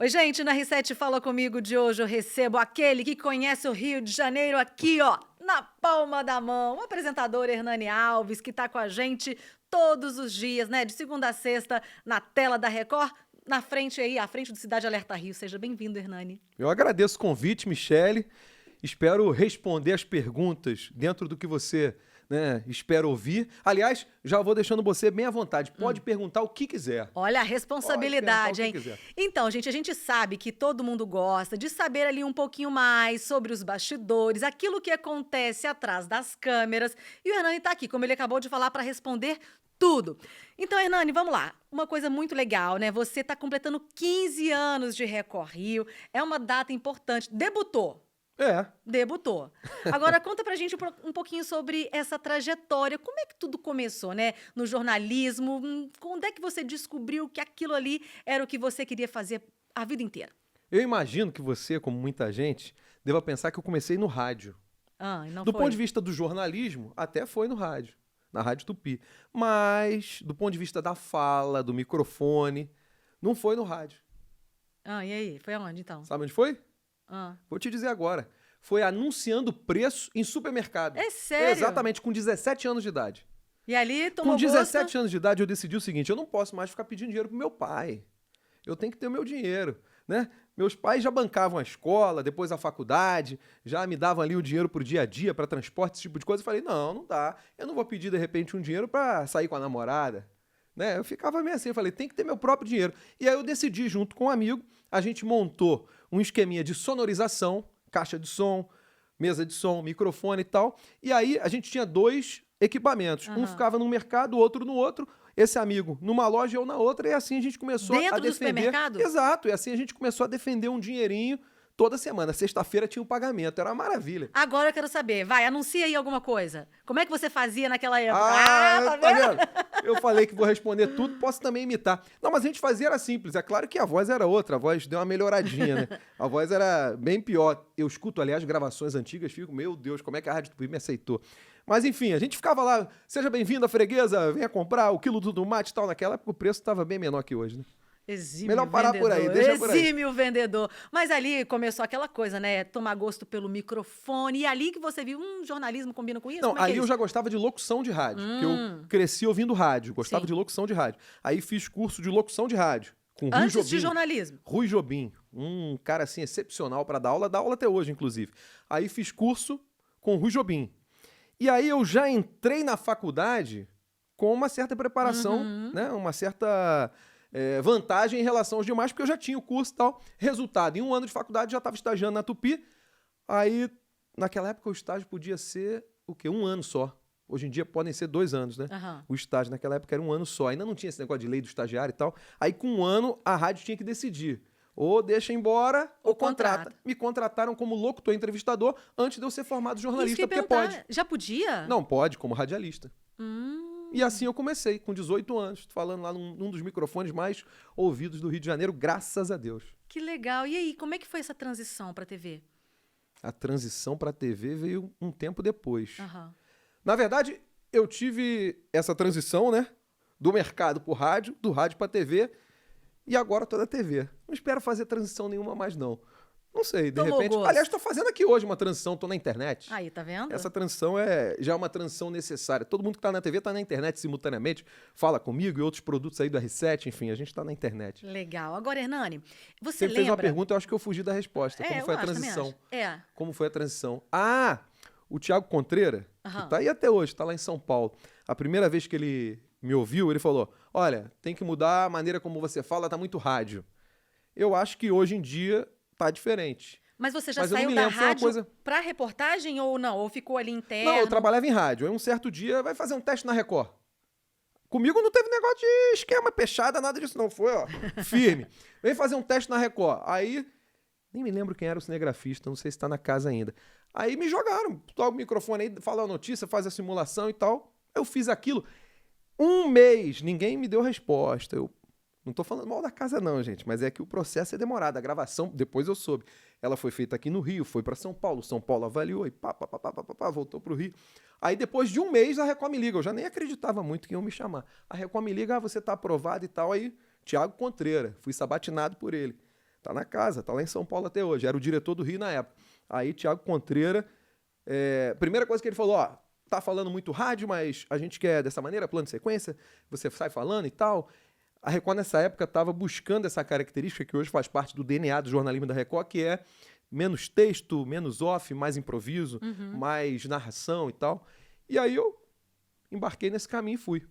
Oi, gente, na R7 Fala Comigo de hoje eu recebo aquele que conhece o Rio de Janeiro aqui, ó, na palma da mão. O apresentador Hernani Alves, que tá com a gente todos os dias, né? De segunda a sexta, na tela da Record, na frente aí, à frente do Cidade Alerta Rio. Seja bem-vindo, Hernani. Eu agradeço o convite, Michele. Espero responder as perguntas dentro do que você, espera ouvir. Aliás, já vou deixando você bem à vontade. Pode perguntar o que quiser. Olha a responsabilidade, hein? Pode perguntar o que quiser. Então, gente, a gente sabe que todo mundo gosta de saber ali um pouquinho mais sobre os bastidores, aquilo que acontece atrás das câmeras. E o Hernani tá aqui, como ele acabou de falar, para responder tudo. Então, Hernani, vamos lá. Uma coisa muito legal, né? Você tá completando 15 anos de Record Rio. É uma data importante. Debutou. Debutou. Agora, conta pra gente um pouquinho sobre essa trajetória. Como é que tudo começou, né? No jornalismo. Onde é que você descobriu que aquilo ali era o que você queria fazer a vida inteira? Eu imagino que você, como muita gente, deva pensar que eu comecei no rádio. Ah, e não Do foi? ponto de vista do jornalismo, até foi no rádio, na Rádio Tupi. Mas, do ponto de vista da fala, do microfone, não foi no rádio. Ah, e aí? Foi aonde, então? Sabe onde foi? Ah. Vou te dizer agora. Foi anunciando preço em supermercado. É sério? Exatamente, com 17 anos de idade. E ali tomou Com 17 gosto? anos de idade, eu decidi o seguinte: eu não posso mais ficar pedindo dinheiro pro meu pai. Eu tenho que ter o meu dinheiro, né? Meus pais já bancavam a escola, depois a faculdade, já me davam ali o dinheiro pro dia a dia, para transporte, esse tipo de coisa. Eu falei, não dá. Eu não vou pedir, de repente, um dinheiro para sair com a namorada. Né? Eu ficava meio assim, eu falei, tem que ter meu próprio dinheiro. E aí eu decidi, junto com um amigo, a gente montou um esqueminha de sonorização, caixa de som, mesa de som, microfone e tal. E aí a gente tinha dois equipamentos. Um ficava num mercado, o outro no outro. Esse amigo numa loja e eu na outra. E assim a gente começou a Dentro do defender. supermercado? Exato. E assim a gente começou a defender um dinheirinho toda semana. Sexta-feira tinha o pagamento. Era uma maravilha. Agora eu quero saber. Vai, anuncia aí alguma coisa. Como é que você fazia naquela época? Tá vendo? Eu falei que vou responder tudo, posso também imitar. Não, mas a gente fazia era simples. É claro que a voz era outra, a voz deu uma melhoradinha, né? A voz era bem pior. Eu escuto, aliás, gravações antigas, fico, meu Deus, como é que a Rádio Tupi me aceitou? Mas enfim, a gente ficava lá, seja bem-vindo à freguesa, venha comprar o quilo do tomate e tal. Naquela época o preço estava bem menor que hoje, né? Exímio Melhor parar vendedor. por aí, deixa por aí. Exímio vendedor. Mas ali começou aquela coisa, né? Tomar gosto pelo microfone. E ali que você viu, jornalismo combina com isso? Não, Como é que ali é eu isso? já gostava de locução de rádio, porque eu cresci ouvindo rádio, gostava Sim. de locução de rádio. Aí fiz curso de locução de rádio, com Rui Antes Jobim. de jornalismo. Rui Jobim, um cara assim excepcional para dar aula, dá aula até hoje, inclusive. Aí fiz curso com Rui Jobim. E aí eu já entrei na faculdade com uma certa preparação, né? Uma certa vantagem em relação aos demais, porque eu já tinha o curso e tal. Resultado, em 1 ano de faculdade já estava estagiando na Tupi. Aí, naquela época, o estágio podia ser o quê? 1 ano só. Hoje em dia podem ser 2 anos, né? O estágio naquela época era 1 ano só. Ainda não tinha esse negócio de lei do estagiário e tal. Aí, com 1 ano, a rádio tinha que decidir. Ou deixa embora, ou contrata. Me contrataram como locutor entrevistador antes de eu ser formado jornalista, Isso que eu ia porque perguntar, pode. já podia? Não, pode, como radialista. E assim eu comecei, com 18 anos, falando lá num dos microfones mais ouvidos do Rio de Janeiro, graças a Deus. Que legal. E aí, como é que foi essa transição para TV? A transição para a TV veio um tempo depois. Na verdade, eu tive essa transição, né? Do mercado pro rádio, do rádio pra TV, e agora tô na TV. Não espero fazer transição nenhuma mais, não. Não sei, de Tomou repente... gosto. Aliás, tô fazendo aqui hoje uma transição, tô na internet. Aí, tá vendo? Essa transição já é uma transição necessária. Todo mundo que tá na TV tá na internet simultaneamente, fala comigo e outros produtos aí do R7, enfim, a gente tá na internet. Legal. Agora, Hernani, você Você lembra... fez uma pergunta, eu acho que eu fugi da resposta. Como foi a eu acho, transição? também acho. Como foi a transição? Ah, o Thiago Contreira, que tá aí até hoje, tá lá em São Paulo. A primeira vez que ele me ouviu, ele falou, olha, tem que mudar a maneira como você fala, tá muito rádio. Eu acho que hoje em dia tá diferente. Mas você já Mas eu não saiu me da lembro, foi uma rádio coisa- pra reportagem ou não? Ou ficou ali interno? Não, eu trabalhava em rádio. Aí um certo dia, vai fazer um teste na Record. Comigo não teve negócio de esquema, peixada, nada disso não. Foi, ó, firme. Vem fazer um teste na Record. Aí, nem me lembro quem era o cinegrafista, não sei se tá na casa ainda. Aí me jogaram, toca o microfone aí, fala a notícia, faz a simulação e tal. Eu fiz aquilo. 1 mês, ninguém me deu resposta. Eu não tô falando mal da casa não, gente, mas é que o processo é demorado. A gravação, depois eu soube. Ela foi feita aqui no Rio, foi para São Paulo avaliou e voltou pro Rio. Aí depois de 1 mês a Record me liga, eu já nem acreditava muito que iam me chamar. A Record me liga, você tá aprovado e tal, aí Thiago Contreira, fui sabatinado por ele. Tá na casa, tá lá em São Paulo até hoje. Era o diretor do Rio na época. Aí, Tiago Contreira, primeira coisa que ele falou, ó, tá falando muito rádio, mas a gente quer dessa maneira, plano de sequência, você sai falando e tal. A Record, nessa época, estava buscando essa característica que hoje faz parte do DNA do jornalismo da Record, que é menos texto, menos off, mais improviso, mais narração e tal. E aí eu embarquei nesse caminho e fui.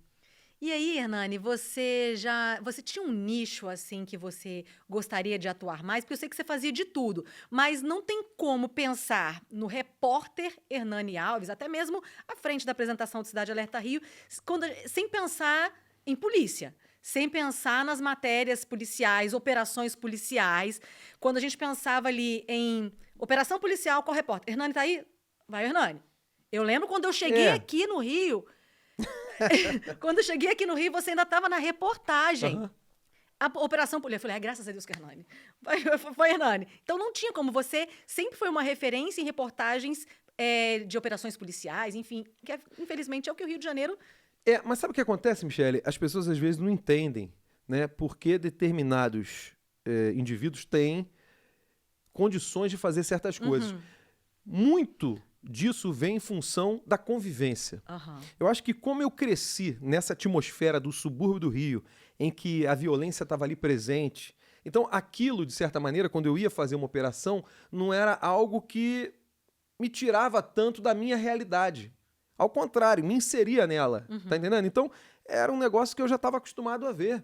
E aí, Hernani, você tinha um nicho assim que você gostaria de atuar mais? Porque eu sei que você fazia de tudo, mas não tem como pensar no repórter Hernani Alves, até mesmo à frente da apresentação do Cidade Alerta Rio, sem pensar em polícia. Sem pensar nas matérias policiais, operações policiais. Quando a gente pensava ali em operação policial, qual repórter? Hernani tá aí? Vai, Hernani. Eu lembro quando eu cheguei aqui no Rio. Quando eu cheguei aqui no Rio, você ainda estava na reportagem. A operação policial. Eu falei, graças a Deus que é Hernani. Foi Hernani. Então não tinha como. Você sempre foi uma referência em reportagens de operações policiais, enfim. Que infelizmente é o que o Rio de Janeiro... Mas sabe o que acontece, Michele? As pessoas às vezes não entendem, né, por que determinados indivíduos têm condições de fazer certas coisas. Muito disso vem em função da convivência. Eu acho que como eu cresci nessa atmosfera do subúrbio do Rio, em que a violência estava ali presente, então aquilo, de certa maneira, quando eu ia fazer uma operação, não era algo que me tirava tanto da minha realidade. Ao contrário, me inseria nela, tá entendendo? Então, era um negócio que eu já estava acostumado a ver.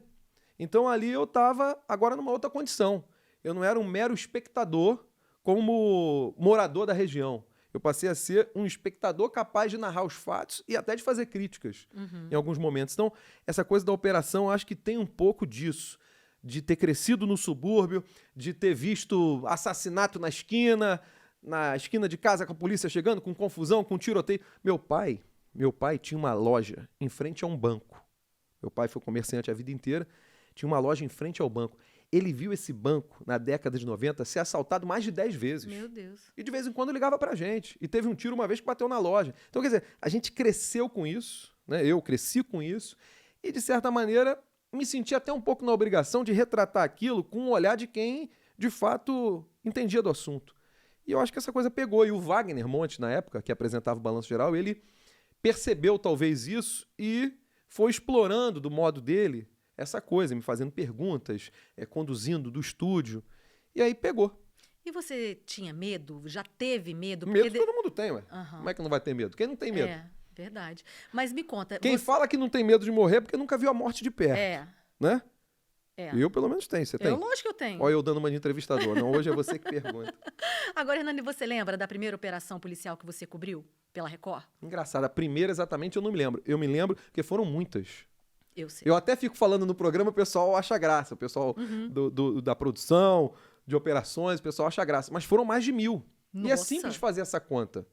Então, ali eu estava agora numa outra condição. Eu não era um mero espectador como morador da região. Eu passei a ser um espectador capaz de narrar os fatos e até de fazer críticas em alguns momentos. Então, essa coisa da operação, eu acho que tem um pouco disso. De ter crescido no subúrbio, de ter visto assassinato na esquina de casa com a polícia chegando, com confusão, com tiroteio. Meu pai tinha uma loja em frente a um banco. Meu pai foi comerciante a vida inteira, tinha uma loja em frente ao banco. Ele viu esse banco, na década de 90, ser assaltado mais de 10 vezes. Meu Deus. E de vez em quando ligava pra gente. E teve um tiro uma vez que bateu na loja. Então, quer dizer, a gente cresceu com isso, né? Eu cresci com isso. E, de certa maneira, me senti até um pouco na obrigação de retratar aquilo com o olhar de quem, de fato, entendia do assunto. E eu acho que essa coisa pegou. E o Wagner Monte, na época, que apresentava o Balanço Geral, ele percebeu talvez isso e foi explorando do modo dele essa coisa, me fazendo perguntas, conduzindo do estúdio. E aí pegou. E você tinha medo? Já teve medo? Medo todo mundo tem, ué. Como é que não vai ter medo? Quem não tem medo? Verdade. Mas me conta... Quem fala que não tem medo de morrer é porque nunca viu a morte de perto. Né? Eu, pelo menos, tenho. Você tem? Lógico que eu tenho. Olha eu dando uma de entrevistador. Não, hoje é você que pergunta. Agora, Hernani, você lembra da primeira operação policial que você cobriu pela Record? Engraçado. A primeira, exatamente, eu não me lembro. Eu me lembro porque foram muitas. Eu sei. Eu até fico falando no programa, o pessoal acha graça. O pessoal da produção, de operações, o pessoal acha graça. Mas foram mais de 1000. Nossa. E é simples fazer essa conta.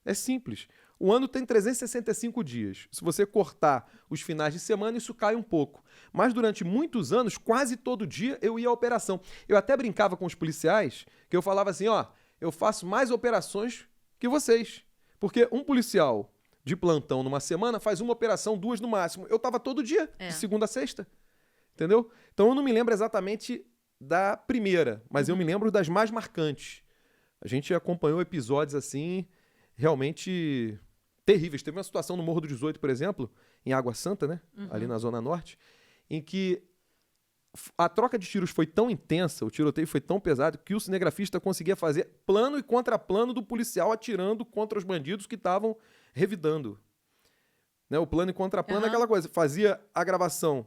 É simples. O ano tem 365 dias. Se você cortar os finais de semana, isso cai um pouco. Mas durante muitos anos, quase todo dia, eu ia à operação. Eu até brincava com os policiais, que eu falava assim, eu faço mais operações que vocês. Porque um policial de plantão numa semana faz uma operação, 2 no máximo. Eu estava todo dia, de segunda a sexta. Entendeu? Então eu não me lembro exatamente da primeira, mas eu me lembro das mais marcantes. A gente acompanhou episódios assim, realmente terríveis. Teve uma situação no Morro do 18, por exemplo, em Água Santa, né? Ali na Zona Norte, em que a troca de tiros foi tão intensa, o tiroteio foi tão pesado, que o cinegrafista conseguia fazer plano e contraplano do policial atirando contra os bandidos que estavam revidando. Né? O plano e contraplano é aquela coisa. Fazia a gravação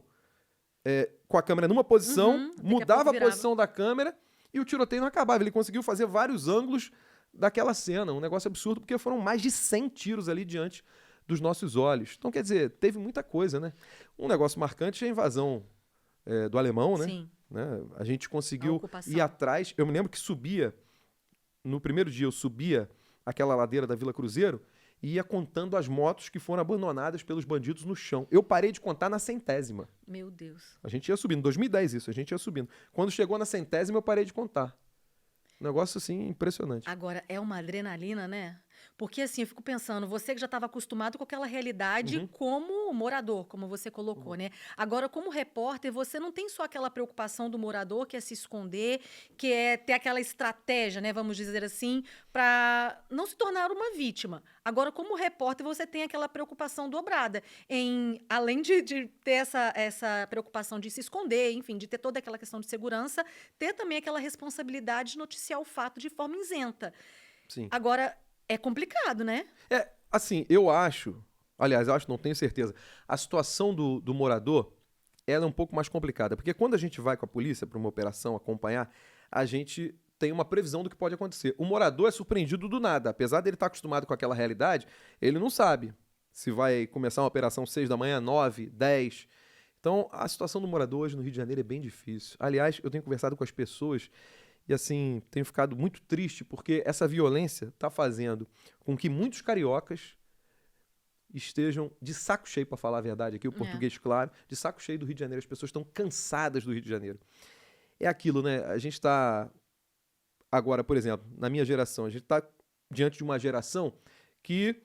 com a câmera numa posição, mudava a posição da câmera e o tiroteio não acabava. Ele conseguiu fazer vários ângulos daquela cena. Um negócio absurdo, porque foram mais de 100 tiros ali diante dos nossos olhos. Então, quer dizer, teve muita coisa, né? Um negócio marcante é a invasão do alemão, né? Sim. Né? A gente conseguiu ir atrás. Eu me lembro que no primeiro dia eu subia aquela ladeira da Vila Cruzeiro e ia contando as motos que foram abandonadas pelos bandidos no chão. Eu parei de contar na 100ª. Meu Deus. A gente ia subindo. Em 2010 isso, a gente ia subindo. Quando chegou na 100ª eu parei de contar. Um negócio assim impressionante. Agora, é uma adrenalina, né? Porque assim, eu fico pensando, você que já estava acostumado com aquela realidade Uhum. como morador, como você colocou, né? Agora, como repórter, você não tem só aquela preocupação do morador, que é se esconder, que é ter aquela estratégia, né? Vamos dizer assim, para não se tornar uma vítima. Agora, como repórter, você tem aquela preocupação dobrada em, além de ter essa preocupação de se esconder, enfim, de ter toda aquela questão de segurança, ter também aquela responsabilidade de noticiar o fato de forma isenta. Sim. Agora, é complicado, né? Assim, eu acho, aliás, eu acho, não tenho certeza, a situação do morador, ela é um pouco mais complicada, porque quando a gente vai com a polícia para uma operação acompanhar, a gente tem uma previsão do que pode acontecer. O morador é surpreendido do nada, apesar dele estar acostumado com aquela realidade, ele não sabe se vai começar uma operação 6 da manhã, 9, 10. Então, a situação do morador hoje no Rio de Janeiro é bem difícil. Aliás, eu tenho conversado com as pessoas e, assim, tenho ficado muito triste porque essa violência está fazendo com que muitos cariocas estejam de saco cheio, para falar a verdade aqui, o É. português claro, de saco cheio do Rio de Janeiro. As pessoas estão cansadas do Rio de Janeiro. É aquilo, né? A gente está agora, por exemplo, na minha geração, a gente está diante de uma geração que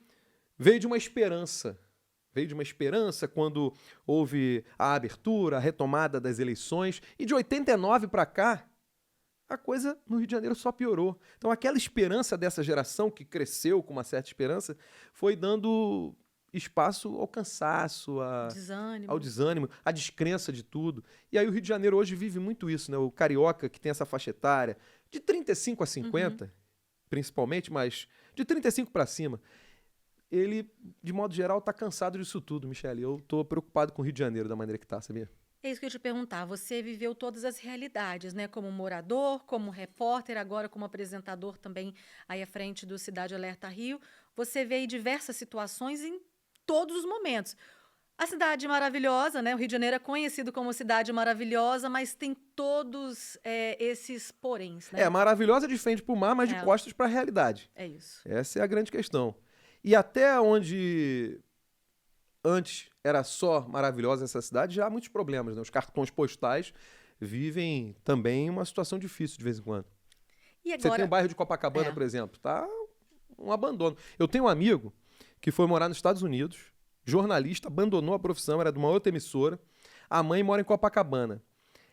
veio de uma esperança. Veio de uma esperança quando houve a abertura, a retomada das eleições. E de 89 para cá, a coisa no Rio de Janeiro só piorou. Então, aquela esperança dessa geração, que cresceu com uma certa esperança, foi dando espaço ao cansaço, ao Desânimo. desânimo, à descrença de tudo. E aí o Rio de Janeiro hoje vive muito isso, né? O carioca que tem essa faixa etária, de 35 a Uhum. 50, principalmente, mas de 35 para cima, ele, de modo geral, tá cansado disso tudo, Michele. Eu tô preocupado com o Rio de Janeiro da maneira que tá, sabia? É isso que eu ia te perguntar. Você viveu todas as realidades, né? Como morador, como repórter, agora como apresentador também aí à frente do Cidade Alerta Rio. Você vê aí diversas situações em todos os momentos. A cidade maravilhosa, né? O Rio de Janeiro é conhecido como cidade maravilhosa, mas tem todos esses poréns, É, né? maravilhosa de frente pro mar, mas de É, costas para a realidade. é isso. Essa é a grande questão. E até onde antes era só maravilhosa essa cidade, já há muitos problemas, né? Os cartões postais vivem também uma situação difícil de vez em quando. E Você tem o agora, bairro de Copacabana, é, por exemplo, tá um abandono. Eu tenho um amigo que foi morar nos Estados Unidos, jornalista, abandonou a profissão, era de uma outra emissora. A mãe mora em Copacabana.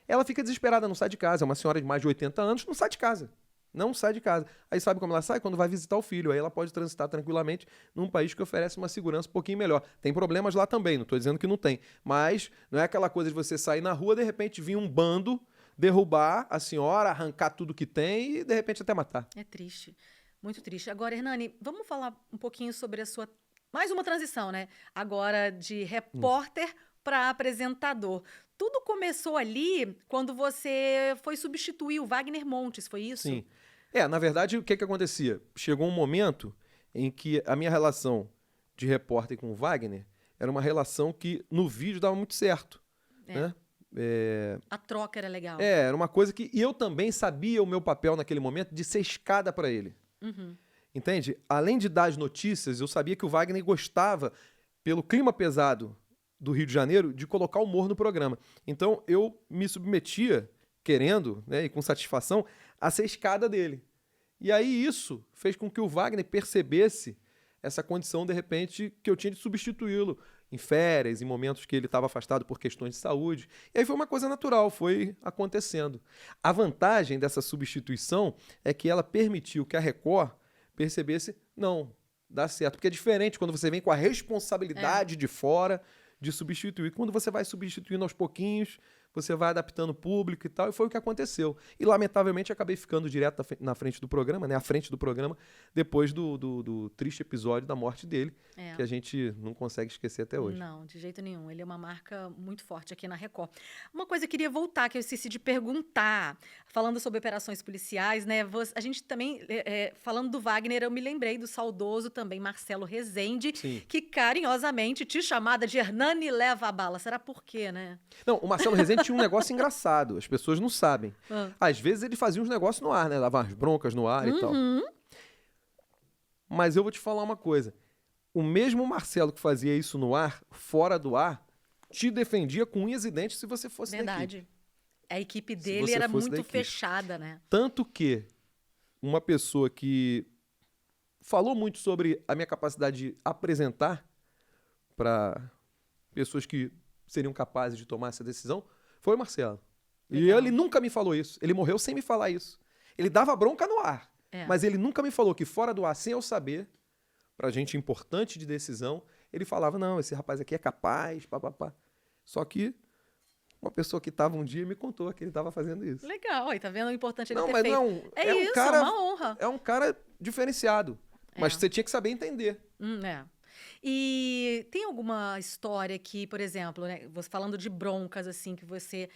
Ela fica desesperada, não sai de casa. É uma senhora de mais de 80 anos, não sai de casa. Não sai de casa. Aí sabe como ela sai? Quando vai visitar o filho. Aí ela pode transitar tranquilamente num país que oferece uma segurança um pouquinho melhor. Tem problemas lá também, não estou dizendo que não tem. Mas não é aquela coisa de você sair na rua, de repente vir um bando, derrubar a senhora, arrancar tudo que tem e de repente até matar. é triste. Muito triste. Agora, Hernani, vamos falar um pouquinho sobre a sua. Mais uma transição, né? Agora de Hum, repórter para apresentador. Tudo começou ali quando você foi substituir o Wagner Montes, foi isso? sim. É, na verdade, o que acontecia? Chegou um momento em que a minha relação de repórter com o Wagner era uma relação que no vídeo dava muito certo, É. né? É, A troca era legal. era uma coisa que. E eu também sabia o meu papel naquele momento de ser escada para ele. Uhum. Entende? Além de dar as notícias, eu sabia que o Wagner gostava, pelo clima pesado do Rio de Janeiro, de colocar humor no programa. Então eu me submetia, querendo, né, e com satisfação, a ser escada dele. E aí isso fez com que o Wagner percebesse essa condição, de repente, que eu tinha de substituí-lo em férias, em momentos que ele estava afastado por questões de saúde. E aí foi uma coisa natural, foi acontecendo. A vantagem dessa substituição é que ela permitiu que a Record percebesse, não, dá certo. Porque é diferente quando você vem com a É. responsabilidade de fora de substituir. Quando você vai substituindo aos pouquinhos, você vai adaptando o público e tal, e foi o que aconteceu. E, lamentavelmente, acabei ficando direto na frente do programa, né? À frente do programa, depois do triste episódio da morte dele, É. que a gente não consegue esquecer até hoje. Não, de jeito nenhum. Ele é uma marca muito forte aqui na Record. Uma coisa que eu queria voltar, que eu esqueci de perguntar, falando sobre operações policiais, né? A gente também, falando do Wagner, eu me lembrei do saudoso também Marcelo Rezende, Sim. que carinhosamente te chamada de Hernani leva a bala. Será por quê, né? Não, o Marcelo Rezende tinha um negócio engraçado, as pessoas não sabem. Ah. Às vezes ele fazia uns negócios no ar, né? Dava umas broncas no ar e tal. Uhum. Mas eu vou te falar uma coisa. O mesmo Marcelo que fazia isso no ar, fora do ar, te defendia com unhas e dentes se você fosse da equipe. Verdade. A equipe Se dele você era fosse da muito equipe. fechada, né? Tanto que uma pessoa que falou muito sobre a minha capacidade de apresentar para pessoas que seriam capazes de tomar essa decisão foi o Marcelo. Legal. E ele nunca me falou isso. Ele morreu sem me falar isso. Ele dava bronca no ar, mas ele nunca me falou que fora do ar, sem eu saber, pra gente importante de decisão, ele falava, não, esse rapaz aqui é capaz, papapá. Só que uma pessoa que estava um dia me contou que ele estava fazendo isso. Legal, aí tá vendo o importante ele Não, ter mas feito. não, É um isso, cara, é uma honra. é um cara diferenciado. Mas É. você tinha que saber entender. É. E tem alguma história que, por exemplo, né, você falando de broncas, assim, que você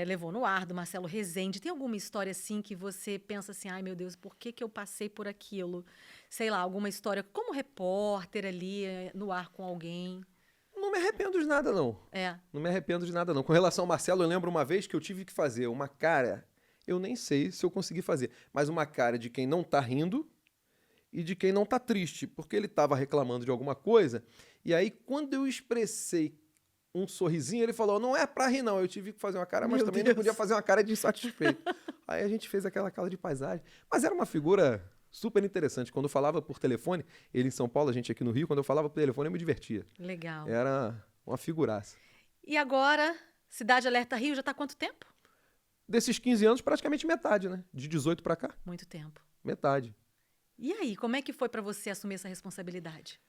levou no ar, do Marcelo Rezende, tem alguma história, assim, que você pensa assim, ai, meu Deus, por que que eu passei por aquilo? Sei lá, alguma história como repórter ali, no ar com alguém? Não me arrependo de nada, não. Não me arrependo de nada, não. Com relação ao Marcelo, eu lembro uma vez que eu tive que fazer uma cara, eu nem sei se eu consegui fazer, mas uma cara de quem não tá rindo e de quem não tá triste, porque ele tava reclamando de alguma coisa, e aí quando eu expressei um sorrisinho, ele falou, não é pra rir não, eu tive que fazer uma cara, mas Meu também Deus. não podia fazer uma cara de insatisfeito. Aí a gente fez aquela cara de paisagem, mas era uma figura super interessante. Quando eu falava por telefone, ele em São Paulo, a gente aqui no Rio, quando eu falava por telefone eu me divertia. Legal. Era uma figuraça. E agora, Cidade Alerta Rio já tá há quanto tempo? Desses 15 anos, praticamente metade, né? De 18 pra cá, Muito tempo. metade. E aí, como é que foi pra você assumir essa responsabilidade?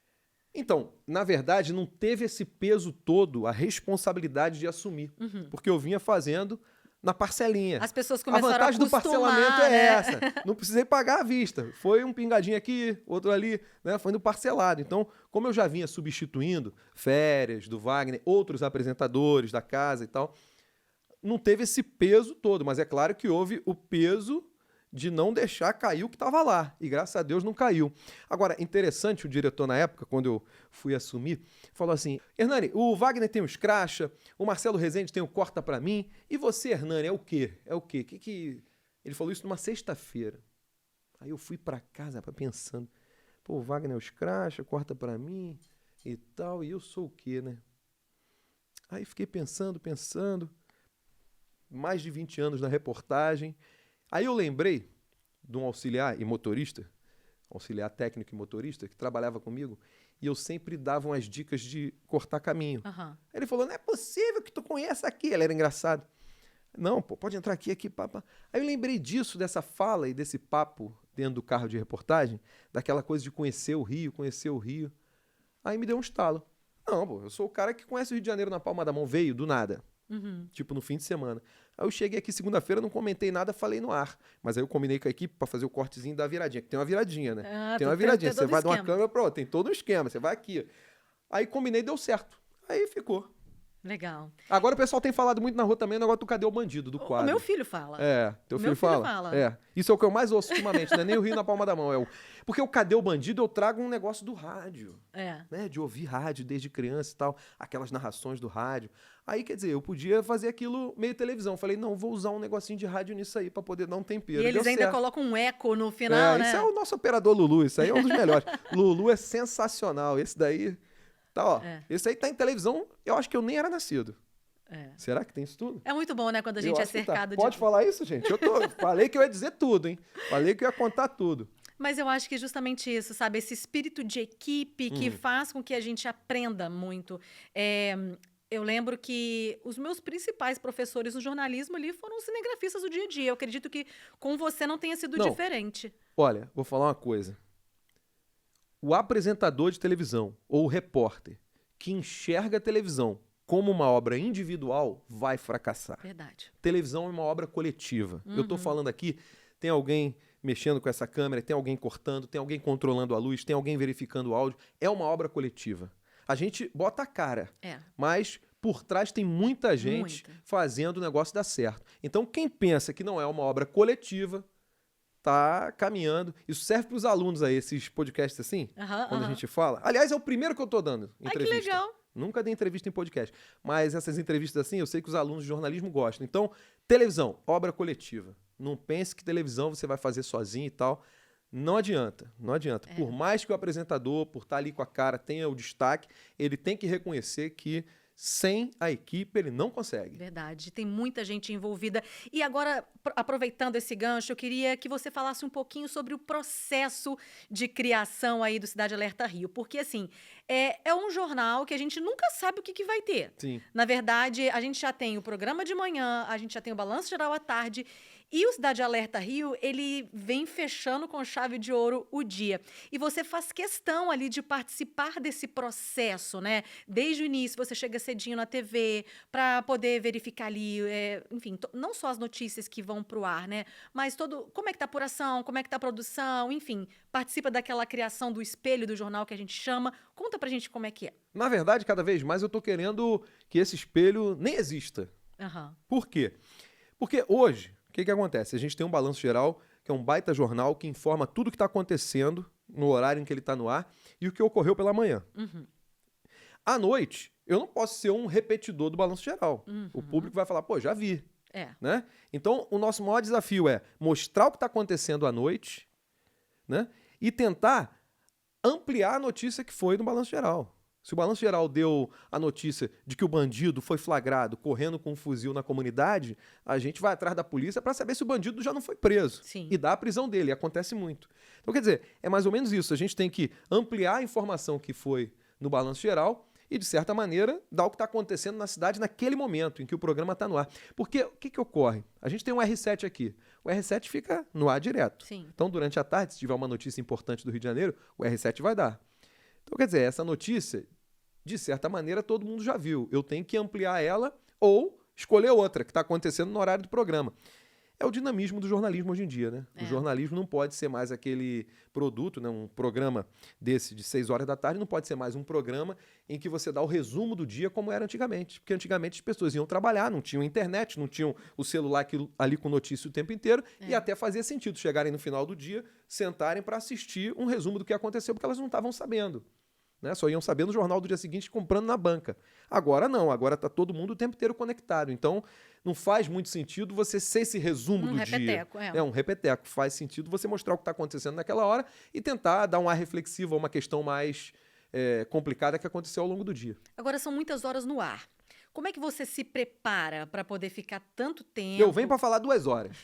Então, na verdade, não teve esse peso todo, a responsabilidade de assumir. Porque eu vinha fazendo na parcelinha. As pessoas A começaram a vantagem do acostumar, parcelamento é né? essa. Não precisei pagar à vista. Foi um pingadinho aqui, outro ali, né? Foi no parcelado. Então, como eu já vinha substituindo férias do Wagner, outros apresentadores da casa e tal, não teve esse peso todo. Mas é claro que houve o peso de não deixar cair o que estava lá. E graças a Deus não caiu. Agora, interessante, o diretor na época, quando eu fui assumir, falou assim, Hernani, o Wagner tem o escracha, o Marcelo Rezende tem o corta pra mim, e você, Hernani, é o quê? É o quê? Ele falou isso numa sexta-feira. Aí eu fui pra casa pensando, pô, o Wagner é o escracha, corta pra mim e tal, e eu sou o quê, né? Aí fiquei pensando, mais de 20 anos na reportagem. Aí eu lembrei de um auxiliar e motorista, auxiliar técnico e motorista, que trabalhava comigo, e eu sempre dava umas dicas de cortar caminho. Aham. Ele falou, não é possível que tu conheça aqui. Ele era engraçado. Não, pô, pode entrar aqui, papá. Aí eu lembrei disso, dessa fala e desse papo dentro do carro de reportagem, daquela coisa de conhecer o Rio. Aí me deu um estalo. Não, pô, eu sou o cara que conhece o Rio de Janeiro na palma da mão, veio do nada. Tipo, no fim de semana. Aí eu cheguei aqui segunda-feira, não comentei nada, falei no ar. Mas aí eu combinei com a equipe pra fazer o cortezinho da viradinha, que tem uma viradinha, né? Ah, Tem uma tem viradinha. todo Você vai de uma esquema. câmera pra outra, tem todo um esquema. Você vai aqui. Aí combinei, deu certo. Aí ficou. Legal. Agora o pessoal tem falado muito na rua também o negócio do Cadê o Bandido, do O quadro. meu filho fala. É, teu Meu filho filho fala? fala. É. Isso é o que eu mais ouço ultimamente, não é nem o Rio na palma da mão. Porque o Cadê o Bandido eu trago um negócio do rádio. É. Né, de ouvir rádio desde criança e tal, aquelas narrações do rádio. Aí, quer dizer, eu podia fazer aquilo meio televisão. Falei, não, vou usar um negocinho de rádio nisso aí pra poder dar um tempero. E eles Deu ainda certo. colocam um eco no final, né? Isso é o nosso operador Lulu, isso aí é um dos melhores. Lulu é sensacional, esse daí, tá, ó. É. Esse aí tá em televisão, eu acho que eu nem era nascido. É. Será que tem isso tudo? É muito bom, né, quando a Eu gente é acho que tá. cercado de... Pode falar isso, gente? Falei que eu ia dizer tudo, hein? Falei que eu ia contar tudo. Mas eu acho que é justamente isso, sabe? Esse espírito de equipe que faz com que a gente aprenda muito. Eu lembro que os meus principais professores no jornalismo ali foram os cinegrafistas do dia a dia. Eu acredito que com você não tenha sido Não. diferente. Olha, vou falar uma coisa. O apresentador de televisão ou o repórter que enxerga a televisão como uma obra individual vai fracassar. Verdade. Televisão é uma obra coletiva. Eu tô falando aqui, tem alguém mexendo com essa câmera, tem alguém cortando, tem alguém controlando a luz, tem alguém verificando o áudio. É uma obra coletiva. A gente bota a cara, mas por trás tem muita gente fazendo o negócio dar certo. Então, quem pensa que não é uma obra coletiva, tá caminhando. Isso serve para os alunos aí, esses podcasts assim, quando a gente fala. Aliás, é o primeiro que eu tô dando entrevista. Ai, que legal. Nunca dei entrevista em podcast. Mas essas entrevistas assim, eu sei que os alunos de jornalismo gostam. Então, televisão, obra coletiva. Não pense que televisão você vai fazer sozinho e tal. Não adianta, não adianta. Por mais que o apresentador, por estar ali com a cara, tenha o destaque, ele tem que reconhecer que sem a equipe ele não consegue. Verdade, tem muita gente envolvida. E agora, aproveitando esse gancho, eu queria que você falasse um pouquinho sobre o processo de criação aí do Cidade Alerta Rio. Porque, assim, é um jornal que a gente nunca sabe o que vai ter. Sim. Na verdade, a gente já tem o programa de manhã, a gente já tem o Balanço Geral à tarde. E o Cidade Alerta Rio, ele vem fechando com chave de ouro o dia. E você faz questão ali de participar desse processo, né? Desde o início, você chega cedinho na TV para poder verificar ali, enfim, não só as notícias que vão pro ar, né? Mas como é que tá a apuração, como é que tá a produção, enfim, participa daquela criação do espelho do jornal que a gente chama. Conta pra gente como é que é. Na verdade, cada vez mais eu tô querendo que esse espelho nem exista. Aham. Por quê? Porque hoje, o que acontece? A gente tem um Balanço Geral, que é um baita jornal que informa tudo o que está acontecendo no horário em que ele está no ar e o que ocorreu pela manhã. Uhum. À noite, eu não posso ser um repetidor do Balanço Geral. O público vai falar, pô, já vi. Né? Então, o nosso maior desafio é mostrar o que está acontecendo à noite, né? E tentar ampliar a notícia que foi no Balanço Geral. Se o Balanço Geral deu a notícia de que o bandido foi flagrado correndo com um fuzil na comunidade, a gente vai atrás da polícia para saber se o bandido já não foi preso. Sim. E dá a prisão dele. Acontece muito. Então, quer dizer, é mais ou menos isso. A gente tem que ampliar a informação que foi no Balanço Geral e, de certa maneira, dar o que está acontecendo na cidade naquele momento em que o programa está no ar. Porque o que ocorre? A gente tem um R7 aqui. O R7 fica no ar direto. Sim. Então, durante a tarde, se tiver uma notícia importante do Rio de Janeiro, o R7 vai dar. Então, quer dizer, essa notícia, de certa maneira, todo mundo já viu. Eu tenho que ampliar ela ou escolher outra que está acontecendo no horário do programa. É o dinamismo do jornalismo hoje em dia, né? O jornalismo não pode ser mais aquele produto, né? Um programa desse de 6 horas da tarde não pode ser mais um programa em que você dá o resumo do dia como era antigamente. Porque antigamente as pessoas iam trabalhar, não tinham internet, não tinham o celular ali com notícia o tempo inteiro e até fazia sentido chegarem no final do dia, sentarem para assistir um resumo do que aconteceu porque elas não estavam sabendo. Né? Só iam saber no jornal do dia seguinte comprando na banca. Agora não, agora está todo mundo o tempo inteiro conectado. Então, não faz muito sentido você ser esse resumo do repeteco, dia. É um repeteco. Faz sentido você mostrar o que está acontecendo naquela hora e tentar dar um ar reflexivo a uma questão mais complicada que aconteceu ao longo do dia. Agora, são muitas horas no ar. Como é que você se prepara para poder ficar tanto tempo? Eu venho para falar 2 horas.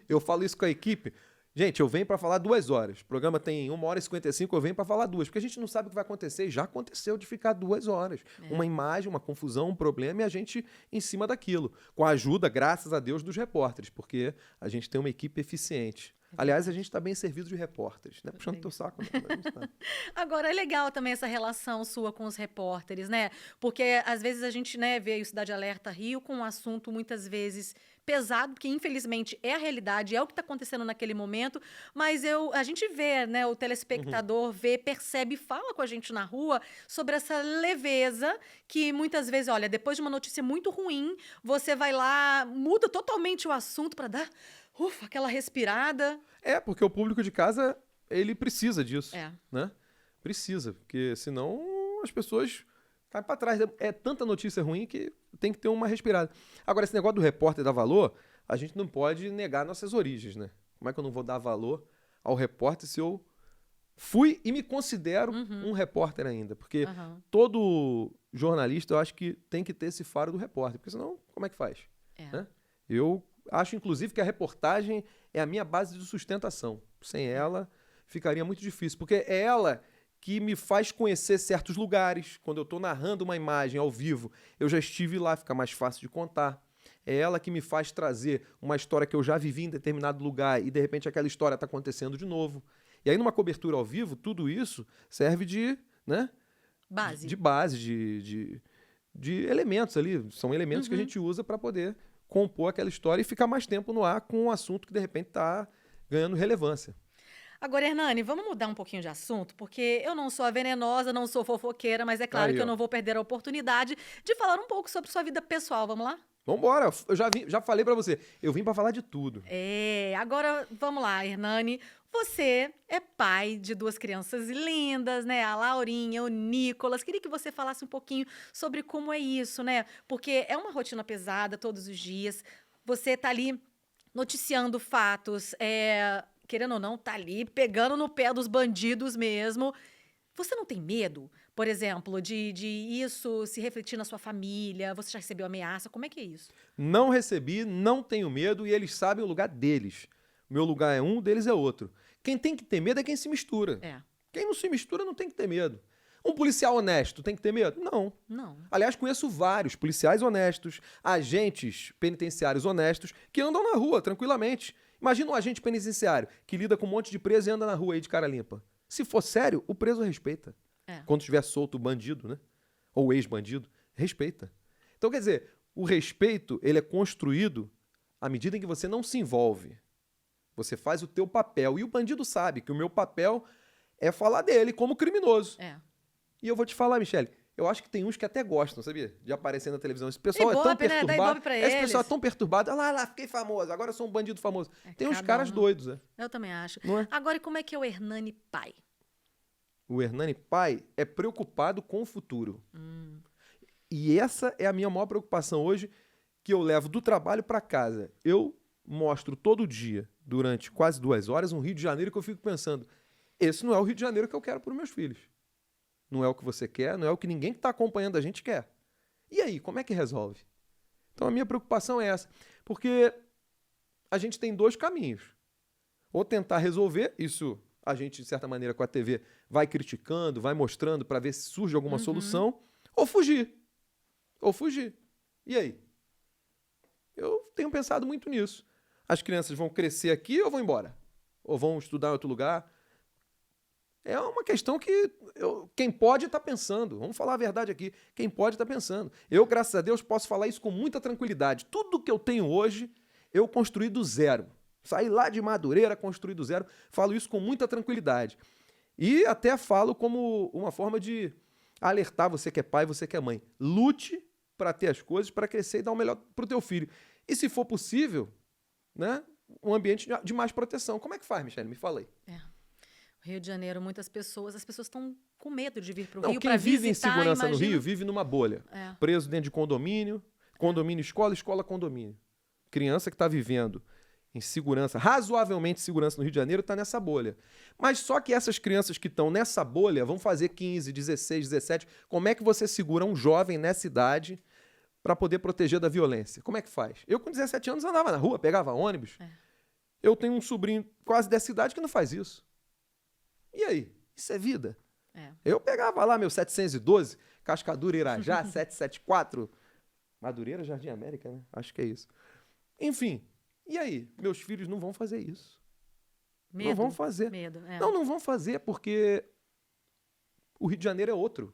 Eu falo isso com a equipe. Gente, eu venho para falar 2 horas. O programa tem 1h55, eu venho para falar 2. Porque a gente não sabe o que vai acontecer. E já aconteceu de ficar 2 horas. Uma imagem, uma confusão, um problema e a gente em cima daquilo. Com a ajuda, graças a Deus, dos repórteres. Porque a gente tem uma equipe eficiente. Aliás, a gente está bem servido de repórteres. Não é puxando teu saco, não, mas a gente tá. Agora, é legal também essa relação sua com os repórteres, né? Porque às vezes a gente, né, vê o Cidade Alerta Rio com um assunto muitas vezes pesado, porque infelizmente é a realidade, é o que está acontecendo naquele momento, mas a gente vê, né, o telespectador vê, percebe, fala com a gente na rua sobre essa leveza que muitas vezes, olha, depois de uma notícia muito ruim, você vai lá, muda totalmente o assunto para dar, aquela respirada. Porque o público de casa, ele precisa disso, né? Precisa, porque senão as pessoas caem para trás. É tanta notícia ruim que tem que ter uma respirada. Agora, esse negócio do repórter dar valor, a gente não pode negar nossas origens, né? Como é que eu não vou dar valor ao repórter se eu fui e me considero um repórter ainda? Porque todo jornalista, eu acho que tem que ter esse faro do repórter, porque senão, como é que faz? Né? Eu acho, inclusive, que a reportagem é a minha base de sustentação. Sem ela, ficaria muito difícil, porque é ela que me faz conhecer certos lugares. Quando eu estou narrando uma imagem ao vivo, eu já estive lá, fica mais fácil de contar. É ela que me faz trazer uma história que eu já vivi em determinado lugar e, de repente, aquela história está acontecendo de novo. E aí, numa cobertura ao vivo, tudo isso serve de, né? Base. De base, de elementos ali. São elementos que a gente usa para poder compor aquela história e ficar mais tempo no ar com um assunto que, de repente, está ganhando relevância. Agora, Hernani, vamos mudar um pouquinho de assunto, porque eu não sou a venenosa, não sou fofoqueira, mas é claro que eu não vou perder a oportunidade de falar um pouco sobre sua vida pessoal. Vamos lá? Vambora, eu já falei pra você, eu vim pra falar de tudo. Agora vamos lá, Hernani. Você é pai de 2 crianças lindas, né? A Laurinha, o Nicolas. Queria que você falasse um pouquinho sobre como é isso, né? Porque é uma rotina pesada todos os dias. Você tá ali noticiando fatos, querendo ou não, tá ali pegando no pé dos bandidos mesmo. Você não tem medo, por exemplo, de isso se refletir na sua família? Você já recebeu ameaça? Como é que é isso? Não recebi, não tenho medo e eles sabem o lugar deles. Meu lugar é um, deles é outro. Quem tem que ter medo é quem se mistura. É, Quem não se mistura não tem que ter medo. Um policial honesto tem que ter medo? Não. não. Aliás, conheço vários policiais honestos, agentes penitenciários honestos que andam na rua tranquilamente. Imagina um agente penitenciário que lida com um monte de preso e anda na rua aí de cara limpa. Se for sério, o preso respeita. É. Quando estiver solto o bandido, né? Ou ex-bandido, respeita. Então, quer dizer, o respeito, ele é construído à medida em que você não se envolve. Você faz o teu papel. E o bandido sabe que o meu papel é falar dele como criminoso. É. E eu vou te falar, Michele, eu acho que tem uns que até gostam, sabia? De aparecer na televisão. Esse pessoal é tão Ibope, né? Dá perturbado. Ibope pra Esse pessoal é eles. tão perturbado. Ah lá, fiquei famoso, agora eu sou um bandido famoso. É, Tem uns cada caras um. doidos, né? Eu também acho. Não é? Agora, e como é que é o Hernani pai? O Hernani pai é preocupado com o futuro. Hum. E essa é a minha maior preocupação hoje, que eu levo do trabalho para casa. Eu mostro todo dia, durante quase 2 horas, um Rio de Janeiro que eu fico pensando, esse não é o Rio de Janeiro que eu quero para os meus filhos. Não é o que você quer, não é o que ninguém que está acompanhando a gente quer. E aí, como é que resolve? Então a minha preocupação é essa. Porque a gente tem 2 caminhos. Ou tentar resolver, isso a gente, de certa maneira, com a TV, vai criticando, vai mostrando para ver se surge alguma solução, ou fugir. Ou fugir. E aí? Eu tenho pensado muito nisso. As crianças vão crescer aqui ou vão embora? Ou vão estudar em outro lugar? É uma questão que quem pode está pensando. Vamos falar a verdade aqui. Quem pode está pensando. Eu, graças a Deus, posso falar isso com muita tranquilidade. Tudo que eu tenho hoje, eu construí do zero. Saí lá de Madureira, construí do zero. Falo isso com muita tranquilidade. E até falo como uma forma de alertar você que é pai, você que é mãe. Lute para ter as coisas, para crescer e dar o melhor para o teu filho. E se for possível, né, um ambiente de mais proteção. Como é que faz, Michele? Me fala aí. Rio de Janeiro, muitas pessoas, as pessoas estão com medo de vir para o Não, Rio quem para vive em visitar, segurança no imagina. Rio vive numa bolha. É. Preso dentro de condomínio, condomínio escola, escola condomínio. Criança que está vivendo em segurança, razoavelmente segurança no Rio de Janeiro, está nessa bolha. Mas só que essas crianças que estão nessa bolha vão fazer 15, 16, 17. Como é que você segura um jovem nessa idade para poder proteger da violência? Como é que faz? Eu com 17 anos andava na rua, pegava ônibus. É. Eu tenho um sobrinho quase dessa idade que não faz isso. E aí? Isso é vida? É. Eu pegava lá meu 712, Cascadura, Irajá, 774, Madureira, Jardim América, né? Acho que é isso. Enfim, e aí? Meus filhos não vão fazer isso. Medo. Não vão fazer. Medo, é. Não vão fazer porque o Rio de Janeiro é outro.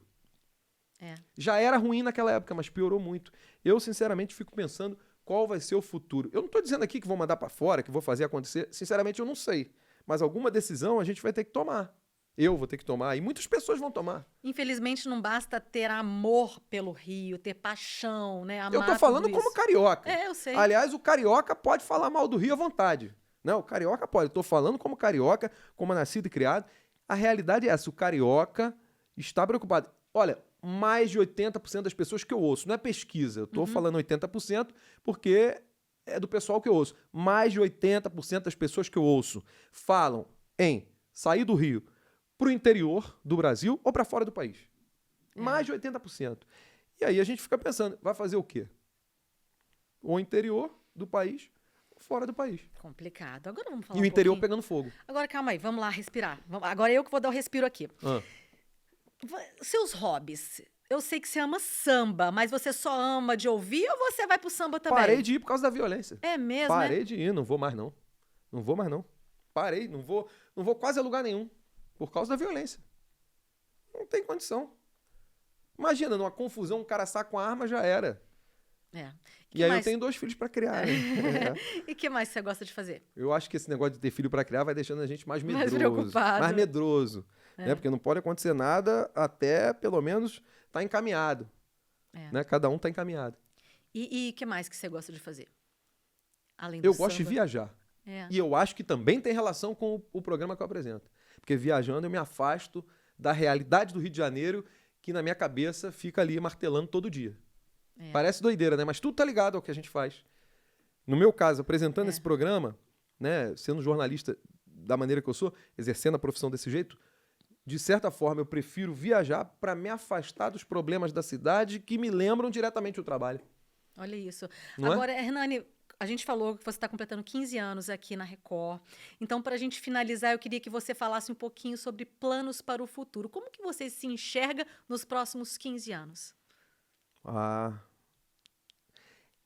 É. Já era ruim naquela época, mas piorou muito. Eu, sinceramente, fico pensando qual vai ser o futuro. Eu não estou dizendo aqui que vou mandar para fora, que vou fazer acontecer. Sinceramente, eu não sei. Mas alguma decisão a gente vai ter que tomar. Eu vou ter que tomar e muitas pessoas vão tomar. Infelizmente, não basta ter amor pelo Rio, ter paixão, né? Amar Eu tô falando tudo como isso. carioca. É, eu sei. Aliás, o carioca pode falar mal do Rio à vontade. Não, o carioca pode. Eu tô falando como carioca, como nascido e criado. A realidade é essa, o carioca está preocupado. Olha, mais de 80% das pessoas que eu ouço, não é pesquisa, eu tô falando 80% porque é do pessoal que eu ouço. Mais de 80% das pessoas que eu ouço falam em sair do Rio para o interior do Brasil ou para fora do país. Mais de 80%. E aí a gente fica pensando, vai fazer o quê? O interior do país, ou fora do país. Complicado. Agora vamos falar E o um interior pouquinho. pegando fogo. Agora, calma aí, vamos lá respirar. Agora eu que vou dar o respiro aqui. Ah. Seus hobbies. Eu sei que você ama samba, mas você só ama de ouvir ou você vai pro samba também? Parei de ir por causa da violência. É mesmo, Parei né? de ir, não vou mais não. Não vou mais não. Parei, não vou quase a lugar nenhum. Por causa da violência. Não tem condição. Imagina, numa confusão, um cara saca com a arma, já era. É. E aí eu tenho 2 filhos para criar. Né? E o que mais você gosta de fazer? Eu acho que esse negócio de ter filho para criar vai deixando a gente mais Mais medroso. preocupado. Mais medroso. Né? Porque não pode acontecer nada até, pelo menos, tá encaminhado. É. Né? Cada um tá encaminhado. E o que mais que você gosta de fazer? Além do Eu gosto de samba? viajar. É. E eu acho que também tem relação com o programa que eu apresento. Porque viajando eu me afasto da realidade do Rio de Janeiro, que na minha cabeça fica ali martelando todo dia. É. Parece doideira, né? Mas tudo tá ligado ao que a gente faz. No meu caso, apresentando esse programa, né, sendo jornalista da maneira que eu sou, exercendo a profissão desse jeito, de certa forma, eu prefiro viajar para me afastar dos problemas da cidade que me lembram diretamente o trabalho. Olha isso. Não é? Agora, Hernani, a gente falou que você está completando 15 anos aqui na Record. Então, para a gente finalizar, eu queria que você falasse um pouquinho sobre planos para o futuro. Como que você se enxerga nos próximos 15 anos? Ah,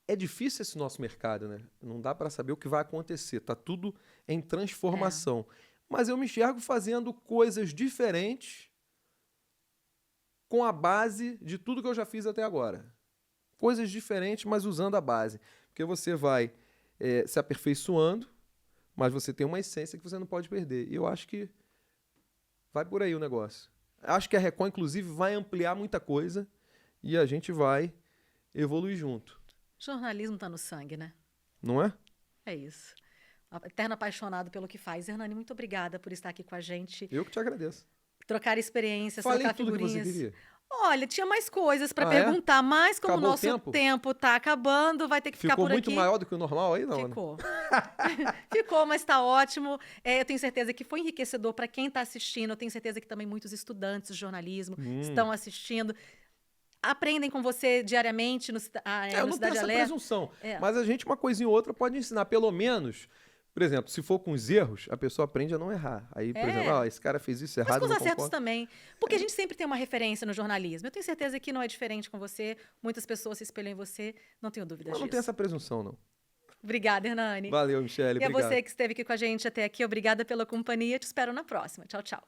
é difícil esse nosso mercado, né? Não dá para saber o que vai acontecer. Tá tudo em É. transformação. Mas eu me enxergo fazendo coisas diferentes com a base de tudo que eu já fiz até agora. Coisas diferentes, mas usando a base. Porque você vai se aperfeiçoando, mas você tem uma essência que você não pode perder. E eu acho que vai por aí o negócio. Acho que a Record, inclusive, vai ampliar muita coisa e a gente vai evoluir junto. Jornalismo está no sangue, né? Não é? É isso. Eterno apaixonado pelo que faz. Hernani, muito obrigada por estar aqui com a gente. Eu que te agradeço. Trocar experiências, Falei trocar tudo que você figurinhas. queria. Olha, tinha mais coisas para Ah, é? perguntar, mas como o Acabou o nosso tempo? tempo tá acabando, vai ter que ficar Ficou por muito aqui. maior do que o normal aí, não, né? Ficou. Ficou, mas está ótimo. Eu tenho certeza que foi enriquecedor para quem está assistindo. Eu tenho certeza que também muitos estudantes de jornalismo estão assistindo. Aprendem com você diariamente no, Eu no não tenho Cidade essa Alerta. presunção. É. Mas a gente, uma coisinha ou outra, pode ensinar. Pelo menos, por exemplo, se for com os erros, a pessoa aprende a não errar. Aí, por exemplo, esse cara fez isso Mas errado, com os não acertos concordo. também. Porque a gente sempre tem uma referência no jornalismo. Eu tenho certeza que não é diferente com você. Muitas pessoas se espelham em você. Não tenho dúvidas Mas não disso. tem essa presunção, não. Obrigada, Hernani. Valeu, Michele. E a Obrigado. você que esteve aqui com a gente até aqui, obrigada pela companhia. Te espero na próxima. Tchau, tchau.